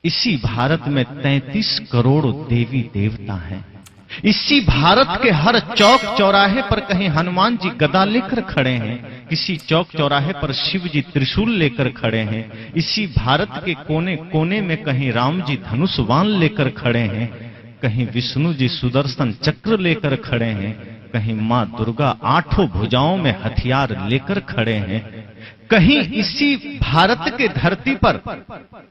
इसी भारत में 33 करोड़ देवी देवता हैं। इसी भारत के हर चौक चौराहे पर कहीं हनुमान जी गदा लेकर खड़े हैं, किसी चौक चौराहे पर शिव जी त्रिशूल लेकर खड़े हैं, इसी भारत के कोने कोने में कहीं राम जी धनुष बाण लेकर खड़े हैं, कहीं विष्णु जी सुदर्शन चक्र लेकर खड़े हैं, कहीं मां दुर्गा 8 भुजाओं में हथियार लेकर खड़े हैं, कहीं इसी भारत के धरती पर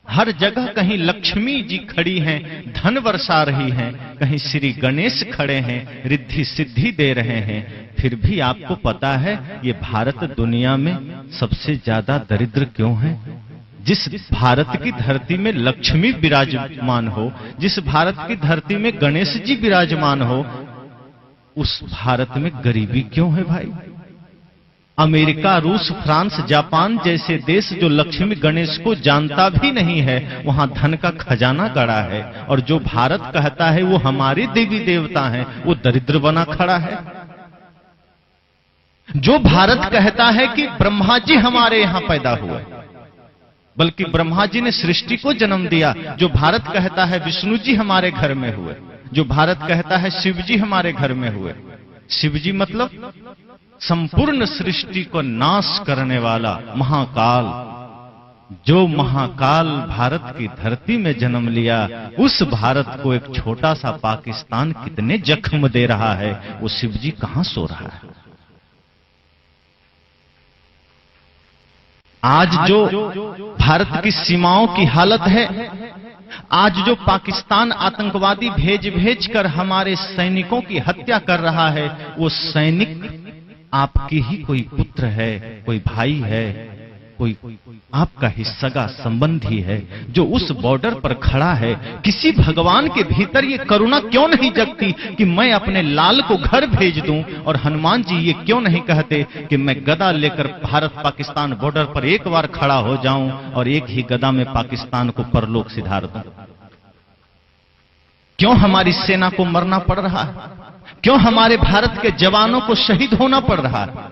हर जगह कहीं लक्ष्मी जी खड़ी हैं, धन बरसा रही हैं, कहीं श्री गणेश खड़े हैं, रिद्धि सिद्धि दे रहे हैं। फिर भी आपको पता है ये भारत दुनिया में सबसे ज्यादा दरिद्र क्यों है? जिस भारत की धरती में लक्ष्मी विराजमान हो, जिस भारत की धरती में गणेश जी विराजमान हो, उस भारत में गरीबी क्यों है भाई? अमेरिका, रूस, फ्रांस, जापान जैसे देश जो लक्ष्मी गणेश को जानता भी नहीं है, वहां धन का खजाना गड़ा है, और जो भारत कहता है वो हमारे देवी देवता हैं, वो दरिद्र बना खड़ा है। जो भारत कहता है कि ब्रह्मा जी हमारे यहां पैदा हुए, बल्कि ब्रह्मा जी ने सृष्टि को जन्म दिया, जो भारत कहता है विष्णु जी हमारे घर में हुए, जो भारत कहता है शिव जी हमारे घर में हुए। शिव जी मतलब संपूर्ण सृष्टि को नाश करने वाला महाकाल, जो महाकाल भारत की धरती में जन्म लिया, उस भारत को एक छोटा सा पाकिस्तान कितने जख्म दे रहा है, वो शिव जी कहां सो रहा है? आज जो भारत की सीमाओं की हालत है, आज जो पाकिस्तान आतंकवादी भेज भेज कर हमारे सैनिकों की हत्या कर रहा है, वो सैनिक आपकी ही कोई पुत्र है, कोई भाई है, कोई आपका ही सगा संबंधी है, जो उस बॉर्डर पर खड़ा है। किसी भगवान के भीतर ये करुणा क्यों नहीं जगती कि मैं अपने लाल को घर भेज दूं? और हनुमान जी ये क्यों नहीं कहते कि मैं गदा लेकर भारत पाकिस्तान बॉर्डर पर एक बार खड़ा हो जाऊं और एक ही गदा में पाकिस्तान को परलोक सिधार दूं? क्यों हमारी सेना को मरना पड़ रहा है? क्यों हमारे भारत के जवानों को शहीद होना पड़ रहा है?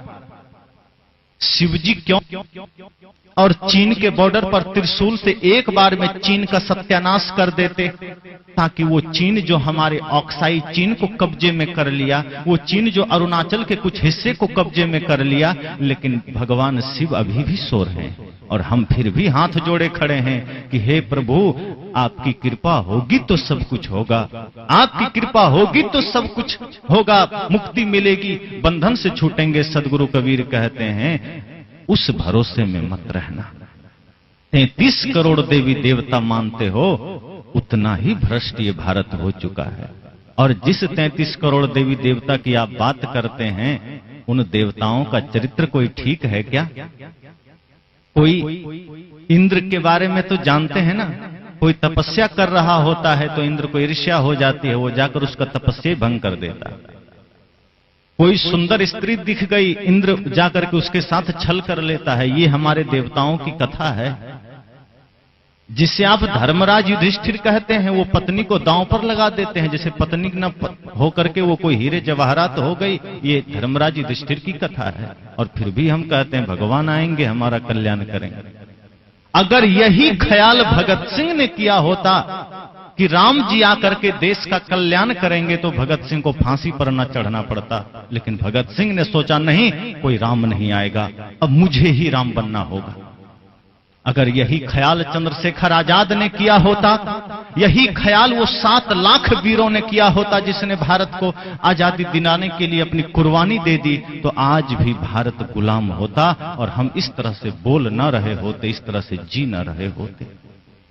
शिवजी क्यों? और चीन के बॉर्डर पर त्रिशूल से एक बार में चीन का सत्यानाश कर देते, ताकि वो चीन जो हमारे ऑक्साई चीन को कब्जे में कर लिया, वो चीन जो अरुणाचल के कुछ हिस्से को कब्जे में कर लिया, लेकिन भगवान शिव अभी भी सो रहे हैं और हम फिर भी हाथ जोड़े खड़े हैं कि हे प्रभु, आपकी कृपा होगी तो सब कुछ होगा, आपकी कृपा होगी तो सब कुछ होगा, मुक्ति मिलेगी, बंधन से छूटेंगे। सदगुरु कबीर कहते हैं उस भरोसे में मत रहना। 33 करोड़ देवी देवता मानते हो, उतना ही भ्रष्ट ये भारत हो चुका है। और जिस 33 करोड़ देवी देवता की आप बात करते हैं, उन देवताओं का चरित्र कोई ठीक है क्या? कोई इंद्र के बारे में तो जानते हैं ना, कोई तपस्या कर रहा होता है तो इंद्र को ईर्ष्या हो जाती है, वो जाकर उसका तपस्या भंग कर देता है। कोई सुंदर स्त्री दिख गई, इंद्र जाकर के उसके साथ छल कर लेता है। ये हमारे देवताओं की कथा है। जिसे आप धर्मराज युधिष्ठिर कहते हैं, वो पत्नी को दांव पर लगा देते हैं, जैसे पत्नी न होकर के वो कोई हीरे जवाहरात हो गई। ये धर्मराज युधिष्ठिर की कथा है, और फिर भी हम कहते हैं भगवान आएंगे हमारा कल्याण करेंगे। अगर यही ख्याल भगत सिंह ने किया होता कि राम जी आकर के देश का कल्याण करेंगे, तो भगत सिंह को फांसी पर न चढ़ना पड़ता। लेकिन भगत सिंह ने सोचा नहीं, कोई राम नहीं आएगा, अब मुझे ही राम बनना होगा। अगर यही ख्याल चंद्रशेखर आजाद ने किया होता, यही ख्याल वो 7 लाख वीरों ने किया होता जिसने भारत को आजादी दिलाने के लिए अपनी कुर्बानी दे दी, तो आज भी भारत गुलाम होता और हम इस तरह से बोल न रहे होते, इस तरह से जी न रहे होते।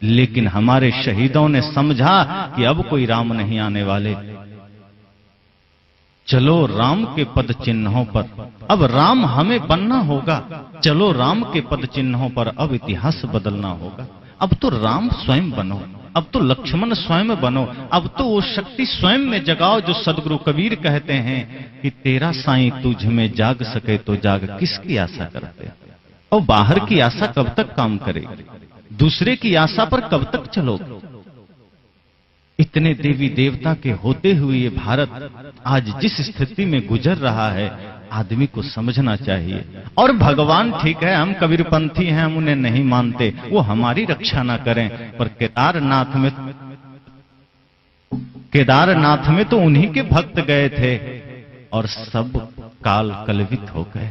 लेकिन हमारे शहीदों ने समझा कि अब कोई राम नहीं आने वाले, चलो राम के पद चिन्हों पर, अब राम हमें बनना होगा। चलो राम के पद चिन्हों पर अब इतिहास बदलना होगा। अब तो राम स्वयं बनो, अब तो लक्ष्मण स्वयं बनो, अब तो वो शक्ति स्वयं में जगाओ जो सदगुरु कबीर कहते हैं कि तेरा साईं तुझ में जाग सके तो जाग, किसकी आशा करते? और बाहर की आशा कब तक काम करेगी? दूसरे की आशा पर कब तक चलोगे? इतने देवी देवता के होते हुए ये भारत आज जिस स्थिति में गुजर रहा है, आदमी को समझना चाहिए। और भगवान ठीक है, हम कबीरपंथी हैं, हम उन्हें नहीं मानते, वो हमारी रक्षा ना करें, पर केदारनाथ में तो उन्हीं के भक्त गए थे और सब काल कलवित हो गए,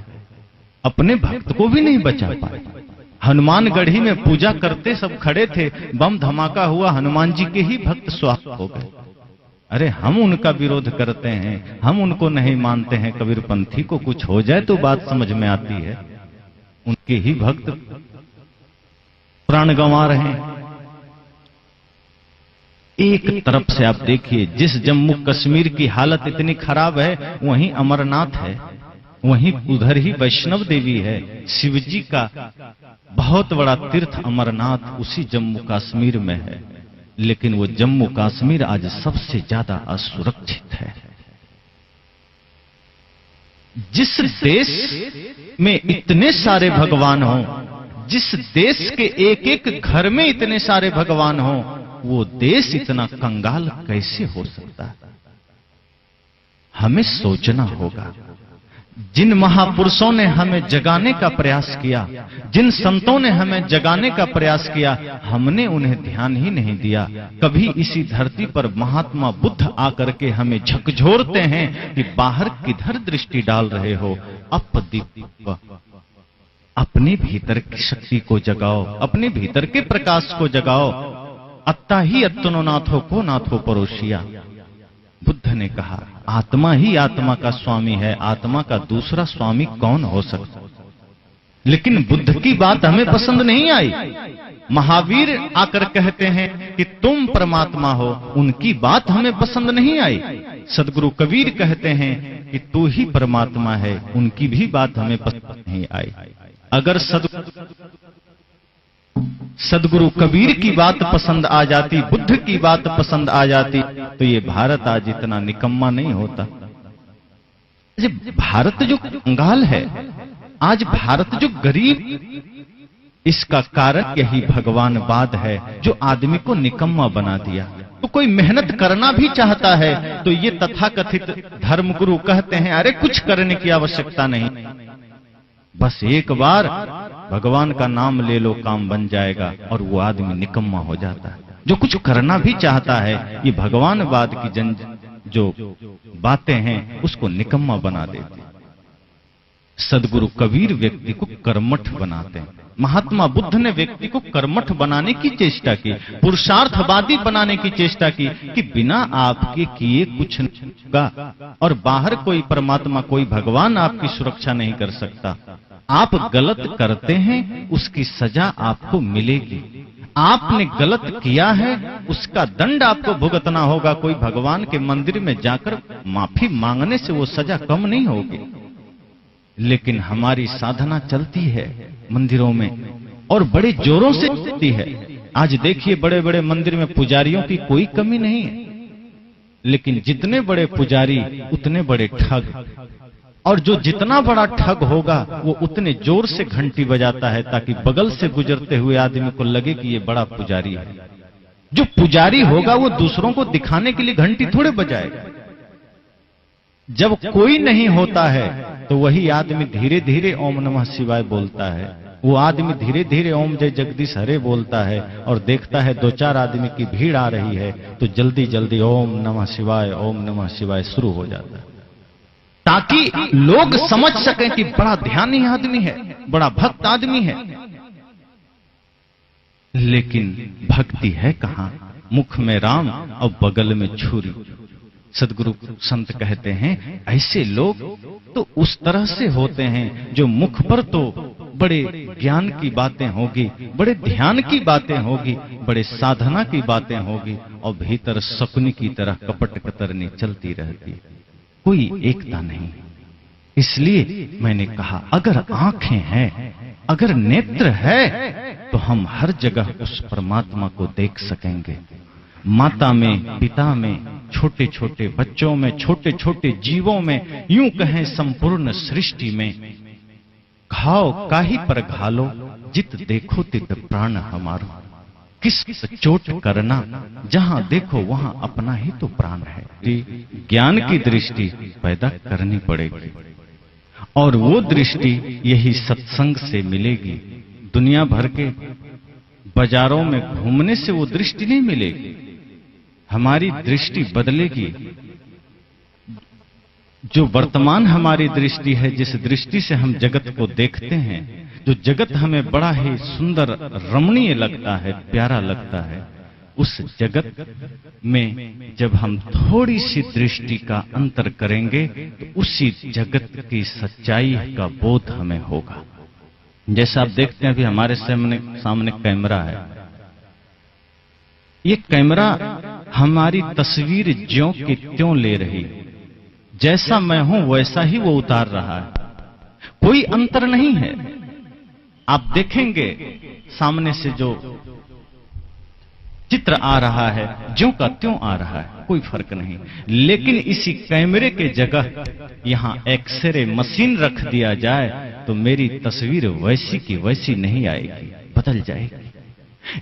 अपने भक्त को भी नहीं बचा पाए। हनुमानगढ़ी में पूजा करते सब खड़े थे, बम धमाका हुआ, हनुमान जी के ही भक्त स्वाहा हो गए। अरे हम उनका विरोध करते हैं, हम उनको नहीं मानते हैं, कबीरपंथी को कुछ हो जाए तो बात समझ में आती है, उनके ही भक्त प्राण गंवा रहे हैं। एक तरफ से आप देखिए, जिस जम्मू कश्मीर की हालत इतनी खराब है, वहीं अमरनाथ है, वहीं उधर ही वैष्णव देवी है, शिवजी का बहुत बड़ा तीर्थ अमरनाथ उसी जम्मू कश्मीर में है। लेकिन वो जम्मू कश्मीर आज सबसे ज्यादा असुरक्षित है। जिस देश में इतने सारे भगवान हों, जिस देश के एक एक घर में इतने सारे भगवान हों, वो देश इतना कंगाल कैसे हो सकता है? हमें सोचना होगा। जिन महापुरुषों ने हमें जगाने का प्रयास किया, जिन संतों ने हमें जगाने का प्रयास किया, हमने उन्हें ध्यान ही नहीं दिया। कभी इसी धरती पर महात्मा बुद्ध आकर के हमें झकझोरते हैं कि बाहर किधर दृष्टि डाल रहे हो, अपदीप, अपने भीतर की शक्ति को जगाओ, अपने भीतर के प्रकाश को जगाओ। अत्ता ही अत्तनो नाथो को नाथो परोसिया। बुद्ध ने कहा, आत्मा ही आत्मा का स्वामी है, आत्मा का दूसरा स्वामी कौन हो सकता? लेकिन बुद्ध की बात हमें पसंद नहीं आई। महावीर आकर कहते हैं कि तुम परमात्मा हो, उनकी बात हमें पसंद नहीं आई। सदगुरु कबीर कहते हैं कि तू ही परमात्मा है, उनकी भी बात हमें पसंद नहीं आई। अगर सदगुरु कबीर की बात पसंद आ जाती, बुद्ध की बात पसंद आ जाती, तो ये भारत आज इतना निकम्मा नहीं होता। भारत जो कंगाल है, आज भारत जो गरीब, इसका कारण यही भगवानवाद है जो आदमी को निकम्मा बना दिया। तो कोई मेहनत करना भी चाहता है तो ये तथाकथित धर्मगुरु कहते हैं, अरे कुछ करने की आवश्यकता नहीं, बस एक बार भगवान का नाम ले लो, काम बन जाएगा, और वो आदमी निकम्मा हो जाता है। जो कुछ करना भी चाहता है, ये भगवानवाद की जो बातें हैं उसको निकम्मा बना देते। सदगुरु कबीर व्यक्ति को कर्मठ बनाते हैं। महात्मा बुद्ध ने व्यक्ति को कर्मठ बनाने की चेष्टा की, पुरुषार्थवादी बनाने की चेष्टा की कि बिना आपके किए कुछ नहीं होगा, और बाहर कोई परमात्मा, कोई भगवान आपकी सुरक्षा नहीं कर सकता। आप गलत करते हैं, उसकी सजा आपको मिलेगी। आपने गलत किया है, उसका दंड आपको भुगतना होगा। कोई भगवान के मंदिर में जाकर माफी मांगने से वो सजा कम नहीं होगी। लेकिन हमारी साधना चलती है मंदिरों में, और बड़े जोरों से चलती है। आज देखिए, बड़े बड़े मंदिर में पुजारियों की कोई कमी नहीं है, लेकिन जितने बड़े पुजारी उतने बड़े ठग, और जो जितना बड़ा ठग होगा वो उतने जोर से घंटी बजाता है ताकि बगल से गुजरते हुए आदमी को लगे कि ये बड़ा पुजारी है। जो पुजारी होगा वो दूसरों को दिखाने के लिए घंटी थोड़े बजाएगा। जब कोई नहीं होता है तो वही आदमी धीरे धीरे ओम नमः शिवाय बोलता है। वो आदमी धीरे धीरे ओम जय जगदीश हरे बोलता है, और देखता है दो चार आदमी की भीड़ आ रही है तो जल्दी जल्दी ओम नमः शिवाय शुरू हो जाता है, ताकि लोग समझ सकें कि बड़ा ध्यानी आदमी है, बड़ा भक्त आदमी है। लेकिन भक्ति है कहां? मुख में राम और बगल में छुरी। सदगुरु संत कहते हैं ऐसे लोग तो उस तरह से होते हैं जो मुख पर तो बड़े ज्ञान की बातें होगी, बड़े ध्यान की बातें होगी, बड़े साधना की बातें होगी, और भीतर शकुनी की तरह कपट कतरनी चलती रहती, कोई एकता नहीं। इसलिए मैंने कहा, अगर आंखें हैं, अगर नेत्र है, तो हम हर जगह उस परमात्मा को देख सकेंगे। माता में, पिता में, छोटे छोटे बच्चों में, छोटे छोटे जीवों में, यूं कहें संपूर्ण सृष्टि में। घाव काहि पर घालो, जित देखो तित प्राण हमारो। किस चोट करना, जहां देखो वहां अपना ही तो प्राण है। ज्ञान की दृष्टि पैदा करनी पड़ेगी। और वो दृष्टि यही सत्संग से मिलेगी। दुनिया भर के बाजारों में घूमने से वो दृष्टि नहीं मिलेगी। हमारी दृष्टि बदलेगी। जो वर्तमान हमारी दृष्टि है, जिस दृष्टि से हम जगत को देखते हैं, जो जगत हमें बड़ा ही सुंदर रमणीय लगता है, प्यारा लगता है, उस जगत में जब हम थोड़ी सी दृष्टि का अंतर करेंगे तो उसी जगत की सच्चाई का बोध हमें होगा। जैसा आप देखते हैं अभी हमारे सामने कैमरा है। ये कैमरा हमारी तस्वीर ज्यों की त्यों ले रही है। जैसा मैं हूं वैसा ही वो उतार रहा है, कोई अंतर नहीं है। आप देखेंगे सामने से जो चित्र आ रहा है, ज्यों का त्यों आ रहा है, कोई फर्क नहीं। लेकिन इसी कैमरे के जगह यहां एक्सरे मशीन रख दिया जाए तो मेरी तस्वीर वैसी की वैसी नहीं आएगी, बदल जाएगी।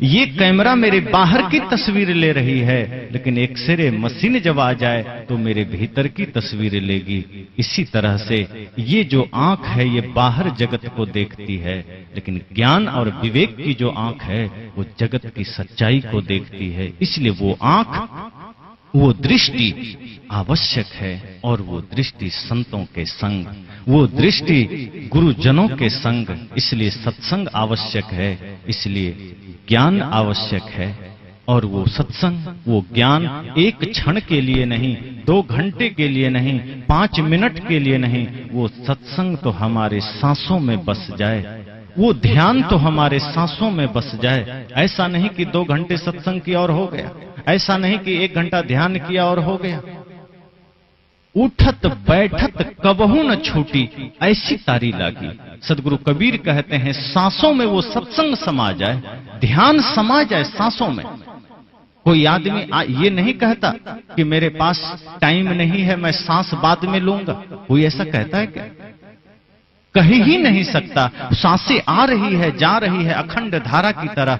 ये कैमरा मेरे बाहर की तस्वीर ले रही है, लेकिन एक्सरे मशीन जब आ जाए तो मेरे भीतर की तस्वीर लेगी। इसी तरह से ये जो आंख है ये बाहर जगत को देखती है, लेकिन ज्ञान और विवेक की जो आंख है वो जगत की सच्चाई को देखती है। इसलिए वो आंख, वो दृष्टि आवश्यक है, और वो दृष्टि संतों के संग, वो दृष्टि गुरुजनों के संग। इसलिए सत्संग आवश्यक है, इसलिए ज्ञान आवश्यक है। और वो सत्संग, वो ज्ञान एक क्षण के लिए नहीं, 2 घंटे के लिए नहीं, 5 मिनट के लिए नहीं, वो सत्संग तो हमारे सांसों में बस जाए, वो ध्यान तो हमारे सांसों में बस जाए। ऐसा नहीं कि 2 घंटे सत्संग किया और हो गया, ऐसा नहीं कि 1 घंटा ध्यान किया और हो गया। उठत बैठत कबहू न छूटी, ऐसी तारी लागी। सदगुरु कबीर कहते हैं सांसों में वो सत्संग समा जाए, ध्यान समा जाए सांसों में। कोई आदमी ये नहीं कहता कि मेरे पास टाइम नहीं है, मैं सांस बाद में लूंगा। कोई ऐसा कहता है क्या? कह ही नहीं सकता। सांसें आ रही है, जा रही है, अखंड धारा की तरह।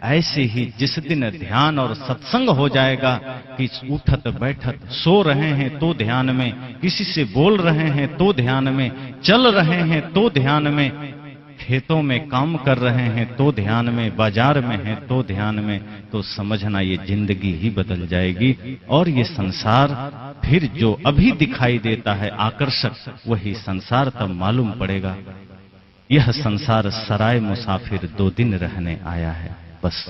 ऐसे ही जिस दिन ध्यान और सत्संग हो जाएगा कि उठत बैठत, सो रहे हैं तो ध्यान में, किसी से बोल रहे हैं तो ध्यान में, चल रहे हैं तो ध्यान में, खेतों में काम कर रहे हैं तो ध्यान में, बाजार में हैं तो ध्यान में, तो समझना ये जिंदगी ही बदल जाएगी। और ये संसार फिर जो अभी दिखाई देता है आकर्षक, वही संसार तब मालूम पड़ेगा यह संसार सराय मुसाफिर 2 दिन रहने आया है, बस।